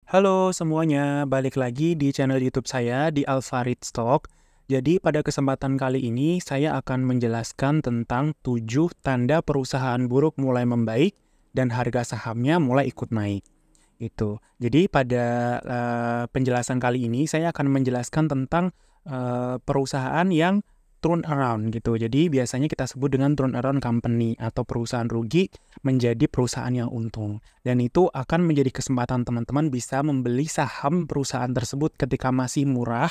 Halo semuanya, balik lagi di channel YouTube saya di Alfarid Stock. Jadi pada kesempatan kali ini saya akan menjelaskan tentang 7 tanda perusahaan buruk mulai membaik dan harga sahamnya mulai ikut naik. Itu. Jadi pada penjelasan kali ini saya akan menjelaskan tentang perusahaan yang turn around gitu. Jadi biasanya kita sebut dengan turn around company atau perusahaan rugi menjadi perusahaan yang untung. Dan itu akan menjadi kesempatan teman-teman bisa membeli saham perusahaan tersebut ketika masih murah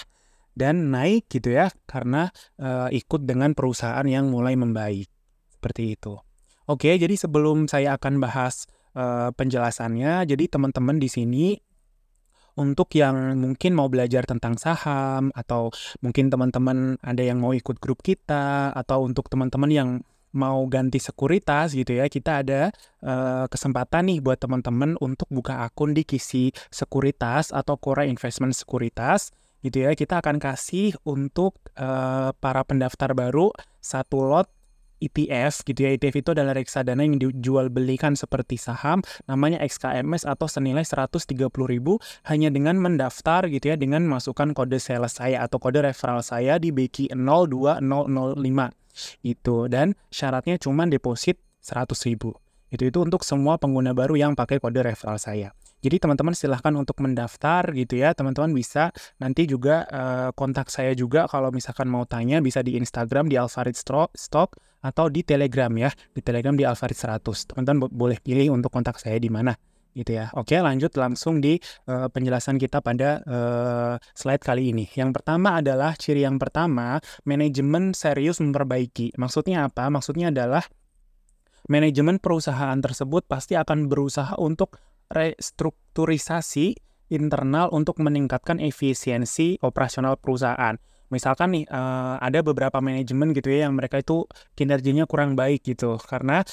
dan naik gitu ya, karena ikut dengan perusahaan yang mulai membaik. Seperti itu. Oke, jadi sebelum saya akan bahas penjelasannya, jadi teman-teman di sini untuk yang mungkin mau belajar tentang saham, atau mungkin teman-teman ada yang mau ikut grup kita, atau untuk teman-teman yang mau ganti sekuritas gitu ya, kita ada kesempatan nih buat teman-teman untuk buka akun di Kisi Sekuritas atau Kora Investment Sekuritas gitu ya. Kita akan kasih untuk para pendaftar baru satu lot ETF gitu ya. ETF itu adalah reksadana yang dijual belikan seperti saham, namanya XKMS atau senilai 130.000 hanya dengan mendaftar gitu ya, dengan masukkan kode sales saya atau kode referral saya di Beki 02005 itu, dan syaratnya cuma deposit 100.000. Itu untuk semua pengguna baru yang pakai kode referral saya. Jadi teman-teman silahkan untuk mendaftar gitu ya. Teman-teman bisa nanti juga kontak saya juga kalau misalkan mau tanya, bisa di Instagram di Alfarid Stock atau di Telegram ya. Di Telegram di Alfarid 100. Teman-teman boleh pilih untuk kontak saya di mana gitu ya. Oke, lanjut langsung di penjelasan kita pada slide kali ini. Yang pertama adalah ciri yang pertama, manajemen serius memperbaiki. Maksudnya apa? Maksudnya adalah manajemen perusahaan tersebut pasti akan berusaha untuk restrukturisasi internal untuk meningkatkan efisiensi operasional perusahaan. Misalkan nih, ada beberapa manajemen gitu ya yang mereka itu kinerjanya kurang baik gitu, karena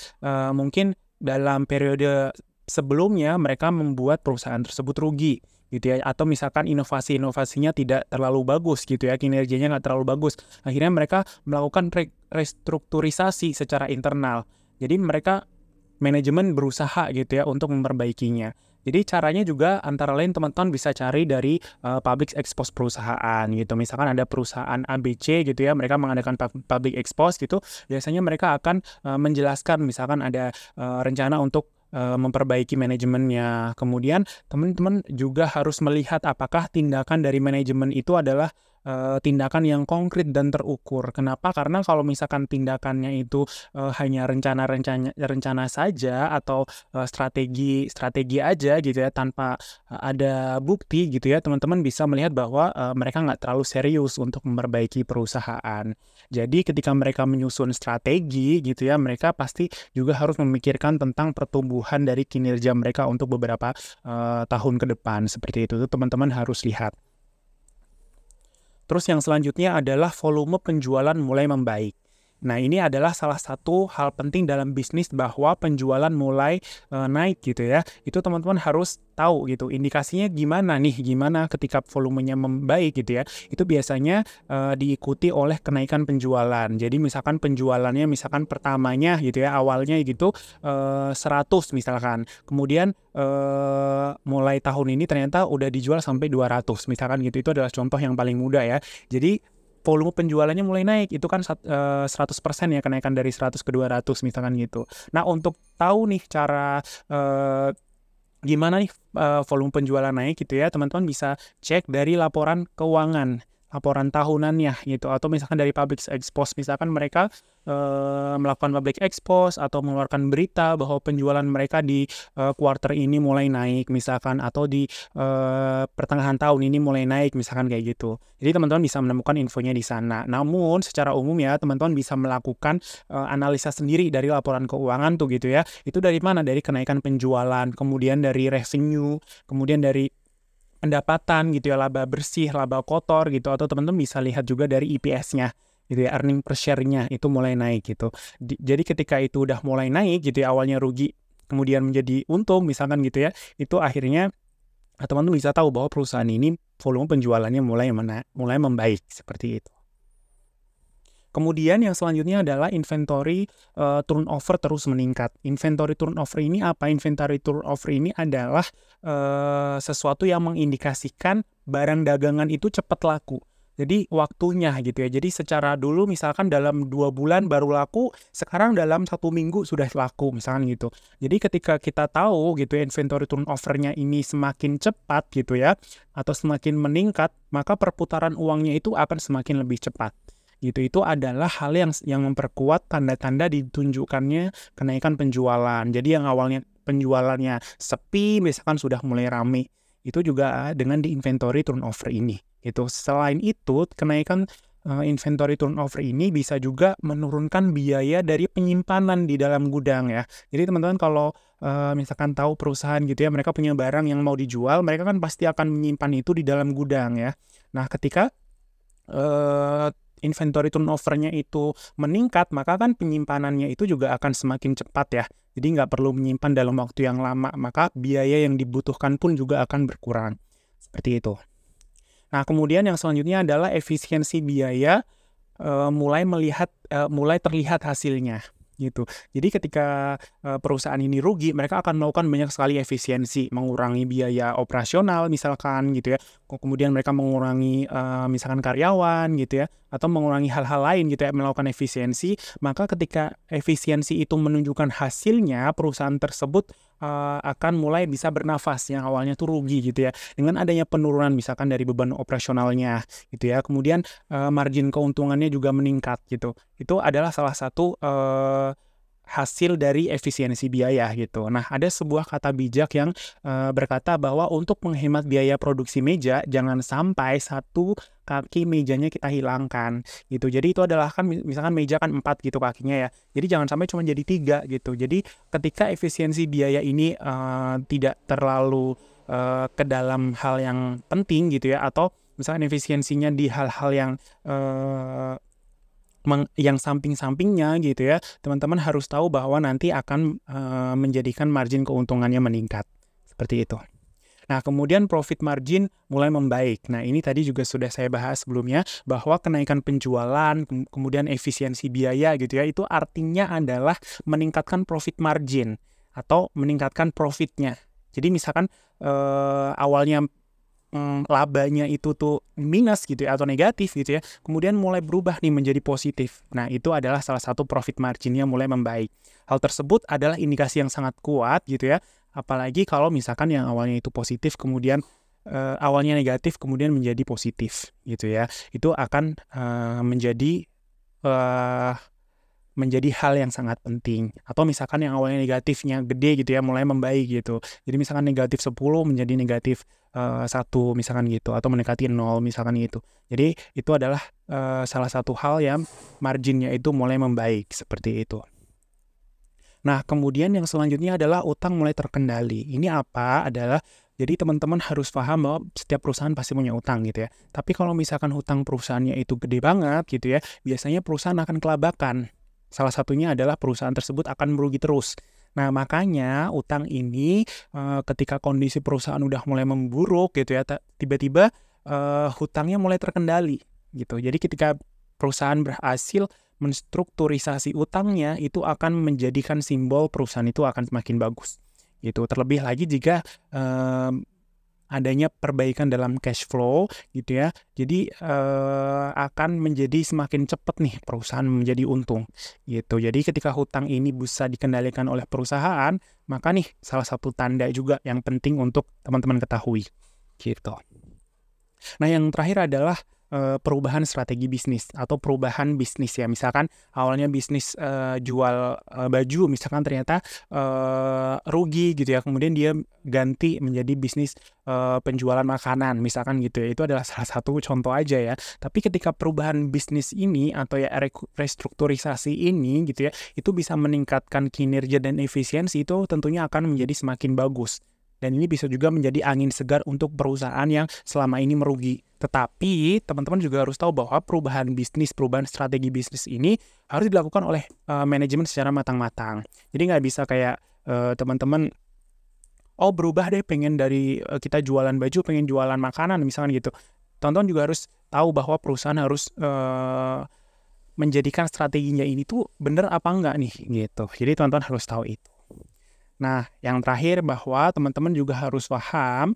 mungkin dalam periode sebelumnya mereka membuat perusahaan tersebut rugi gitu ya, atau misalkan inovasi-inovasinya tidak terlalu bagus gitu ya, kinerjanya nggak terlalu bagus. Akhirnya mereka melakukan restrukturisasi secara internal. Jadi mereka manajemen berusaha gitu ya untuk memperbaikinya. Jadi caranya juga antara lain teman-teman bisa cari dari public expose perusahaan gitu. Misalkan ada perusahaan ABC gitu ya, mereka mengadakan public expose gitu. Biasanya mereka akan menjelaskan misalkan ada rencana untuk memperbaiki manajemennya. Kemudian teman-teman juga harus melihat apakah tindakan dari manajemen itu adalah tindakan yang konkret dan terukur. Kenapa? Karena kalau misalkan tindakannya itu hanya rencana saja atau strategi aja gitu ya, tanpa ada bukti gitu ya, teman-teman bisa melihat bahwa mereka nggak terlalu serius untuk memperbaiki perusahaan. Jadi ketika mereka menyusun strategi gitu ya, mereka pasti juga harus memikirkan tentang pertumbuhan dari kinerja mereka untuk beberapa tahun ke depan. Seperti itu teman-teman harus lihat. Terus yang selanjutnya adalah volume penjualan mulai membaik. Nah, ini adalah salah satu hal penting dalam bisnis bahwa penjualan mulai naik gitu ya. Itu teman-teman harus tahu gitu, indikasinya gimana nih, gimana ketika volumenya membaik gitu ya. Itu biasanya diikuti oleh kenaikan penjualan. Jadi misalkan penjualannya misalkan pertamanya gitu ya, awalnya gitu 100 misalkan. Kemudian mulai tahun ini ternyata udah dijual sampai 200 misalkan gitu. Itu adalah contoh yang paling mudah ya. Jadi volume penjualannya mulai naik, itu kan 100% ya, kenaikan dari 100 ke 200 misalkan gitu. Nah, untuk tahu nih cara gimana nih volume penjualan naik gitu ya, teman-teman bisa cek dari laporan keuangan, laporan tahunannya gitu, atau misalkan dari public expose, misalkan mereka melakukan public expose atau mengeluarkan berita bahwa penjualan mereka di quarter ini mulai naik misalkan, atau di pertengahan tahun ini mulai naik misalkan kayak gitu. Jadi teman-teman bisa menemukan infonya di sana. Namun secara umum ya, teman-teman bisa melakukan analisa sendiri dari laporan keuangan tuh gitu ya. Itu dari mana? Dari kenaikan penjualan, kemudian dari revenue, kemudian dari pendapatan gitu ya, laba bersih, laba kotor gitu, atau teman-teman bisa lihat juga dari EPS-nya gitu ya, earning per share-nya itu mulai naik gitu. Jadi ketika itu udah mulai naik gitu ya, awalnya rugi kemudian menjadi untung misalkan gitu ya, itu akhirnya teman-teman bisa tahu bahwa perusahaan ini volume penjualannya mulai membaik seperti itu. Kemudian yang selanjutnya adalah inventory turnover terus meningkat. Inventory turnover ini apa? Inventory turnover ini adalah sesuatu yang mengindikasikan barang dagangan itu cepat laku. Jadi waktunya gitu ya. Jadi secara dulu misalkan dalam 2 bulan baru laku, sekarang dalam 1 minggu sudah laku misalkan gitu. Jadi ketika kita tahu gitu ya inventory turnover-nya ini semakin cepat gitu ya, atau semakin meningkat, maka perputaran uangnya itu akan semakin lebih cepat. Gitu, itu adalah hal yang memperkuat tanda-tanda ditunjukkannya kenaikan penjualan. Jadi yang awalnya penjualannya sepi, misalkan sudah mulai rame, itu juga dengan di inventory turnover ini. Itu selain itu, kenaikan inventory turnover ini bisa juga menurunkan biaya dari penyimpanan di dalam gudang ya. Jadi teman-teman kalau misalkan tahu perusahaan gitu ya, mereka punya barang yang mau dijual, mereka kan pasti akan menyimpan itu di dalam gudang ya. Nah, ketika inventory turnover-nya itu meningkat, maka kan penyimpanannya itu juga akan semakin cepat ya. Jadi nggak perlu menyimpan dalam waktu yang lama, maka biaya yang dibutuhkan pun juga akan berkurang. Seperti itu. Nah, kemudian yang selanjutnya adalah efisiensi biaya mulai terlihat hasilnya gitu. Jadi ketika perusahaan ini rugi, mereka akan melakukan banyak sekali efisiensi, mengurangi biaya operasional misalkan gitu ya. Kemudian mereka mengurangi misalkan karyawan gitu ya, atau mengurangi hal-hal lain gitu ya, melakukan efisiensi. Maka ketika efisiensi itu menunjukkan hasilnya, perusahaan tersebut akan mulai bisa bernafas yang awalnya tuh rugi gitu ya. Dengan adanya penurunan misalkan dari beban operasionalnya gitu ya. Kemudian margin keuntungannya juga meningkat gitu. Itu adalah salah satu hasil dari efisiensi biaya gitu. Nah, ada sebuah kata bijak yang berkata bahwa untuk menghemat biaya produksi meja, jangan sampai satu kaki mejanya kita hilangkan gitu. Jadi itu adalah kan misalkan meja kan 4 gitu kakinya ya. Jadi jangan sampai cuma jadi 3 gitu. Jadi ketika efisiensi biaya ini tidak terlalu ke dalam hal yang penting gitu ya, atau misalkan efisiensinya di hal-hal yang samping-sampingnya gitu ya, teman-teman harus tahu bahwa nanti akan menjadikan margin keuntungannya meningkat. Seperti itu. Nah, kemudian profit margin mulai membaik. Nah, ini tadi juga sudah saya bahas sebelumnya, bahwa kenaikan penjualan, kemudian efisiensi biaya gitu ya, itu artinya adalah meningkatkan profit margin atau meningkatkan profitnya. Jadi misalkan awalnya labanya itu tuh minus gitu ya, atau negatif gitu ya, kemudian mulai berubah nih menjadi positif. Nah, itu adalah salah satu profit marginnya mulai membaik. Hal tersebut adalah indikasi yang sangat kuat gitu ya, apalagi kalau misalkan yang awalnya itu positif, kemudian awalnya negatif, kemudian menjadi positif gitu ya. Itu akan menjadi hal yang sangat penting. Atau misalkan yang awalnya negatifnya gede gitu ya, mulai membaik gitu. Jadi misalkan negatif 10 menjadi negatif 1 misalkan gitu, atau mendekati 0 misalkan gitu. Jadi itu adalah salah satu hal yang marginnya itu mulai membaik, seperti itu. Nah, kemudian yang selanjutnya adalah utang mulai terkendali. Ini apa? Adalah jadi teman-teman harus paham bahwa setiap perusahaan pasti punya utang gitu ya. Tapi kalau misalkan hutang perusahaannya itu gede banget gitu ya, biasanya perusahaan akan kelabakan. Salah satunya adalah perusahaan tersebut akan merugi terus. Nah, makanya utang ini ketika kondisi perusahaan udah mulai memburuk gitu ya, tiba-tiba hutangnya mulai terkendali gitu. Jadi ketika perusahaan berhasil menstrukturisasi utangnya, itu akan menjadikan simbol perusahaan itu akan semakin bagus gitu. Terlebih lagi jika adanya perbaikan dalam cash flow gitu ya. Jadi akan menjadi semakin cepat nih perusahaan menjadi untung gitu. Jadi ketika hutang ini bisa dikendalikan oleh perusahaan, maka nih salah satu tanda juga yang penting untuk teman-teman ketahui gitu. Nah, yang terakhir adalah perubahan strategi bisnis atau perubahan bisnis ya. Misalkan awalnya bisnis jual baju, misalkan ternyata rugi gitu ya, kemudian dia ganti menjadi bisnis penjualan makanan misalkan gitu ya. Itu adalah salah satu contoh aja ya. Tapi ketika perubahan bisnis ini atau ya restrukturisasi ini gitu ya, itu bisa meningkatkan kinerja dan efisiensi, itu tentunya akan menjadi semakin bagus. Dan ini bisa juga menjadi angin segar untuk perusahaan yang selama ini merugi. Tetapi teman-teman juga harus tahu bahwa perubahan bisnis, perubahan strategi bisnis ini harus dilakukan oleh manajemen secara matang-matang. Jadi nggak bisa kayak teman-teman, oh berubah deh, pengen dari kita jualan baju, pengen jualan makanan misalkan gitu. Teman-teman juga harus tahu bahwa perusahaan harus menjadikan strateginya ini tuh bener apa enggak nih gitu. Jadi teman-teman harus tahu itu. Nah, yang terakhir bahwa teman-teman juga harus paham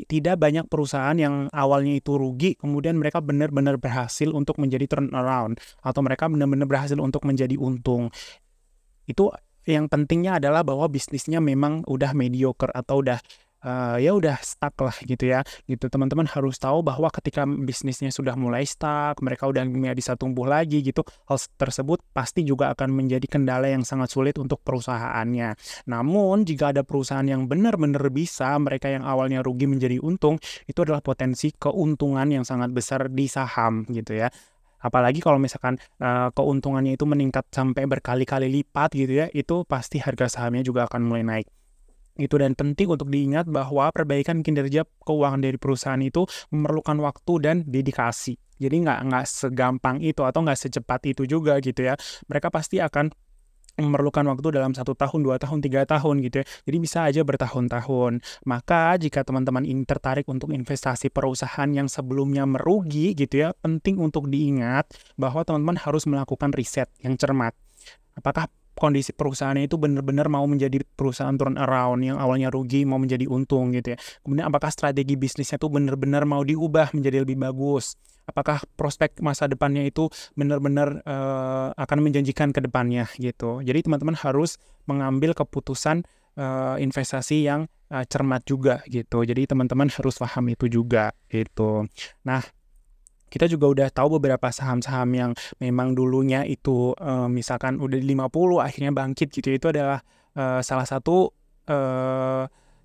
tidak banyak perusahaan yang awalnya itu rugi, kemudian mereka benar-benar berhasil untuk menjadi turnaround atau mereka benar-benar berhasil untuk menjadi untung. Itu yang pentingnya adalah bahwa bisnisnya memang udah mediocre atau udah ya udah stuck lah gitu ya. Gitu teman-teman harus tahu bahwa ketika bisnisnya sudah mulai stuck, mereka udah nggak bisa tumbuh lagi gitu, hal tersebut pasti juga akan menjadi kendala yang sangat sulit untuk perusahaannya. Namun jika ada perusahaan yang benar-benar bisa mereka yang awalnya rugi menjadi untung, itu adalah potensi keuntungan yang sangat besar di saham gitu ya. Apalagi kalau misalkan keuntungannya itu meningkat sampai berkali-kali lipat gitu ya, itu pasti harga sahamnya juga akan mulai naik. Itu dan penting untuk diingat bahwa perbaikan kinerja keuangan dari perusahaan itu memerlukan waktu dan dedikasi. Jadi nggak segampang itu atau nggak secepat itu juga gitu ya. Mereka pasti akan memerlukan waktu dalam 1 tahun, 2 tahun, 3 tahun gitu ya. Jadi bisa aja bertahun-tahun. Maka jika teman-teman ini tertarik untuk investasi perusahaan yang sebelumnya merugi gitu ya, penting untuk diingat bahwa teman-teman harus melakukan riset yang cermat. Apakah kondisi perusahaannya itu benar-benar mau menjadi perusahaan turnaround yang awalnya rugi mau menjadi untung gitu ya. Kemudian apakah strategi bisnisnya itu benar-benar mau diubah menjadi lebih bagus? Apakah prospek masa depannya itu benar-benar akan menjanjikan ke depannya gitu. Jadi teman-teman harus mengambil keputusan investasi yang cermat juga gitu. Jadi teman-teman harus paham itu juga gitu. Nah, kita juga udah tahu beberapa saham-saham yang memang dulunya itu misalkan udah di 50 akhirnya bangkit gitu. Itu adalah salah satu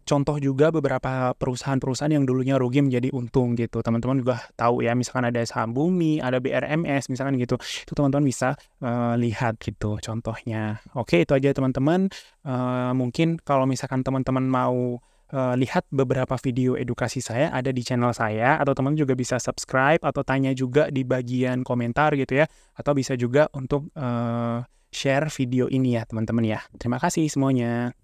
contoh juga beberapa perusahaan-perusahaan yang dulunya rugi menjadi untung gitu. Teman-teman juga tahu ya, misalkan ada saham Bumi, ada BRMS misalkan gitu. Itu teman-teman bisa lihat gitu contohnya. Oke, itu aja teman-teman. Mungkin kalau misalkan teman-teman mau lihat beberapa video edukasi saya ada di channel saya, atau teman juga bisa subscribe atau tanya juga di bagian komentar gitu ya, atau bisa juga untuk share video ini ya teman-teman ya. Terima kasih semuanya.